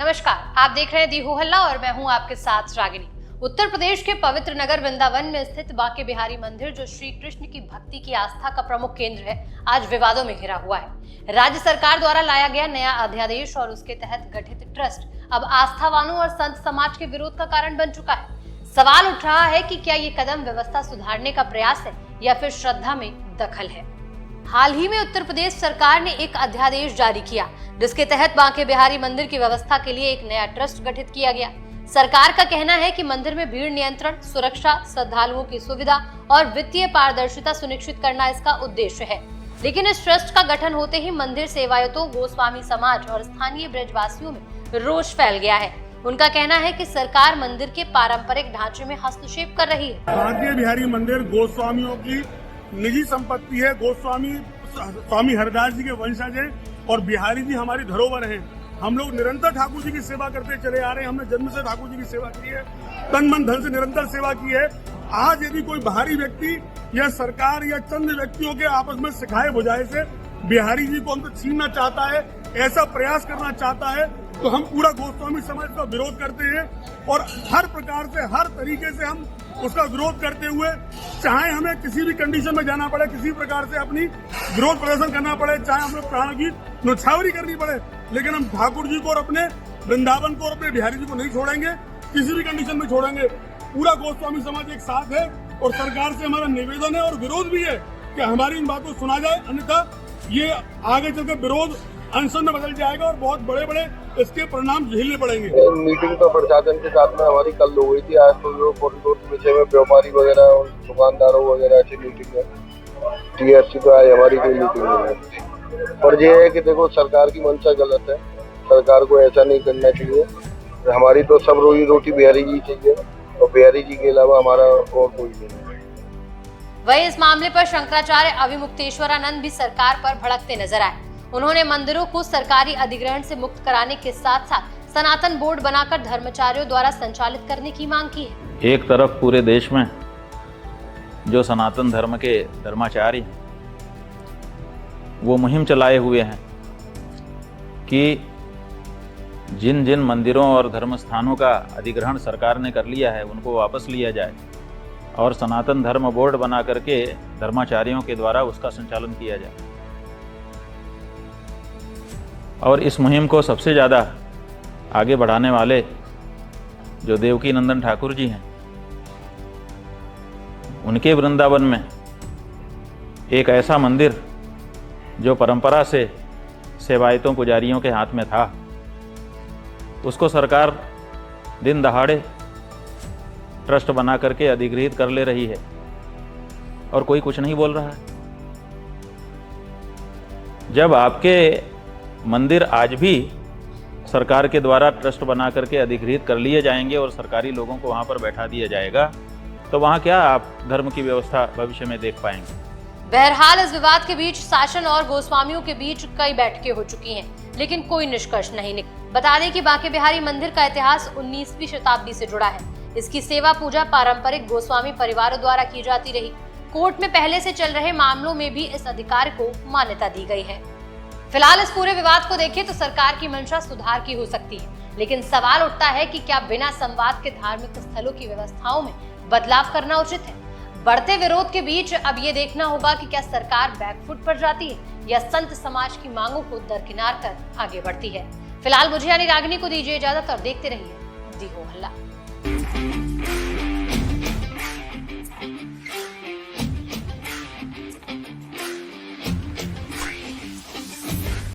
नमस्कार, आप देख रहे हैं दी हो हल्ला और मैं हूं आपके साथ रागिनी। उत्तर प्रदेश के पवित्र नगर वृंदावन में स्थित बांके बिहारी मंदिर, जो श्री कृष्ण की भक्ति की आस्था का प्रमुख केंद्र है, आज विवादों में घिरा हुआ है। राज्य सरकार द्वारा लाया गया नया अध्यादेश और उसके तहत गठित ट्रस्ट अब आस्थावानों और संत समाज के विरोध का कारण बन चुका है। सवाल उठ रहा है कि क्या ये कदम व्यवस्था सुधारने का प्रयास है या फिर श्रद्धा में दखल है। हाल ही में उत्तर प्रदेश सरकार ने एक अध्यादेश जारी किया, जिसके तहत बांके बिहारी मंदिर की व्यवस्था के लिए एक नया ट्रस्ट गठित किया गया। सरकार का कहना है कि मंदिर में भीड़ नियंत्रण, सुरक्षा, श्रद्धालुओं की सुविधा और वित्तीय पारदर्शिता सुनिश्चित करना इसका उद्देश्य है। लेकिन इस ट्रस्ट का गठन होते ही मंदिर सेवायतों, गोस्वामी समाज और स्थानीय ब्रजवासियों में रोष फैल गया है। उनका कहना है कि सरकार मंदिर के पारंपरिक ढांचे में हस्तक्षेप कर रही है। बांके बिहारी मंदिर गोस्वामियों की निजी संपत्ति है। गोस्वामी स्वामी हरदास जी के वंशज हैं और बिहारी जी हमारी धरोहर हैं। हम लोग निरंतर ठाकुर जी की सेवा करते चले आ रहे हैं। हमने जन्म से ठाकुर जी की सेवा की है, तन मन धन से निरंतर सेवा की है। आज यदि कोई बाहरी व्यक्ति या सरकार या चंद व्यक्तियों के आपस में सिखाए बुझाए से बिहारी जी को हमसे छीनना चाहता है, ऐसा प्रयास करना चाहता है, तो हम पूरा गोस्वामी समाज का विरोध करते हैं और हर प्रकार से, हर तरीके से हम उसका विरोध करते हुए, चाहे हमें किसी भी कंडीशन में जाना पड़े, किसी प्रकार से अपनी विरोध प्रदर्शन करना पड़े, चाहे हमें प्राण की न्यौछावरी करनी पड़े, लेकिन हम ठाकुर जी को और अपने वृंदावन को और अपने बिहारी जी को नहीं छोड़ेंगे, किसी भी कंडीशन में छोड़ेंगे। पूरा गोस्वामी समाज एक साथ है और सरकार से हमारा निवेदन है और विरोध भी है कि हमारी इन बातों को सुना जाए, अन्यथा ये आगे चलकर विरोध अनशन में बदल जाएगा और बहुत बड़े बड़े इसके परिणाम झेलने पड़ेंगे। मीटिंग तो प्रशासन के साथ में हमारी कल हो गई थी। आज तो जो कॉरिडोर के विषय में व्यापारी वगैरह और दुकानदारों वगैरह की मीटिंग है। टीएससी पे आज हमारी कोई मीटिंग नहीं है। और ये है कि देखो, सरकार की मंशा गलत है, सरकार को ऐसा नहीं करना चाहिए। हमारी तो सब रोजी रोटी बिहारी जी चाहिए और बिहारी जी के अलावा हमारा और कोई नहीं। वहीं इस मामले पर शंकराचार्य अविमुक्तेश्वरानंद भी सरकार पर भड़कते नजर आए। उन्होंने मंदिरों को सरकारी अधिग्रहण से मुक्त कराने के साथ साथ सनातन बोर्ड बनाकर धर्माचार्यों द्वारा संचालित करने की मांग की है। एक तरफ पूरे देश में जो सनातन धर्म के धर्माचार्य वो मुहिम चलाए हुए हैं कि जिन जिन मंदिरों और धर्म स्थानों का अधिग्रहण सरकार ने कर लिया है उनको वापस लिया जाए और सनातन धर्म बोर्ड बना करके धर्माचार्यों के द्वारा उसका संचालन किया जाए। और इस मुहिम को सबसे ज़्यादा आगे बढ़ाने वाले जो देवकी नंदन ठाकुर जी हैं, उनके वृंदावन में एक ऐसा मंदिर जो परंपरा से सेवायतों पुजारियों के हाथ में था, उसको सरकार दिन दहाड़े ट्रस्ट बना करके अधिग्रहित कर ले रही है और कोई कुछ नहीं बोल रहा है। जब आपके मंदिर आज भी सरकार के द्वारा ट्रस्ट बना करके अधिग्रहित कर लिए जाएंगे और सरकारी लोगों को वहां पर बैठा दिया जाएगा, तो वहां क्या आप धर्म की व्यवस्था भविष्य में देख पाएंगे। बहरहाल इस विवाद के बीच शासन और गोस्वामियों के बीच कई बैठकें हो चुकी हैं, लेकिन कोई निष्कर्ष नहीं निकला। बता दें कि बांके बिहारी मंदिर का इतिहास 19वीं शताब्दी से जुड़ा है। इसकी सेवा पूजा पारंपरिक गोस्वामी परिवारों द्वारा की जाती रही। कोर्ट में पहले से चल रहे मामलों में भी इस अधिकार को मान्यता दी गई है। फिलहाल इस पूरे विवाद को देखें तो सरकार की मंशा सुधार की हो सकती है, लेकिन सवाल उठता है कि क्या बिना संवाद के धार्मिक स्थलों की व्यवस्थाओं में बदलाव करना उचित है। बढ़ते विरोध के बीच अब ये देखना होगा कि क्या सरकार बैकफुट पर जाती है या संत समाज की मांगों को दरकिनार कर आगे बढ़ती है। फिलहाल मुझे यानी रागिनी को दीजिए इजाजत और देखते रहिए दी हो हल्ला।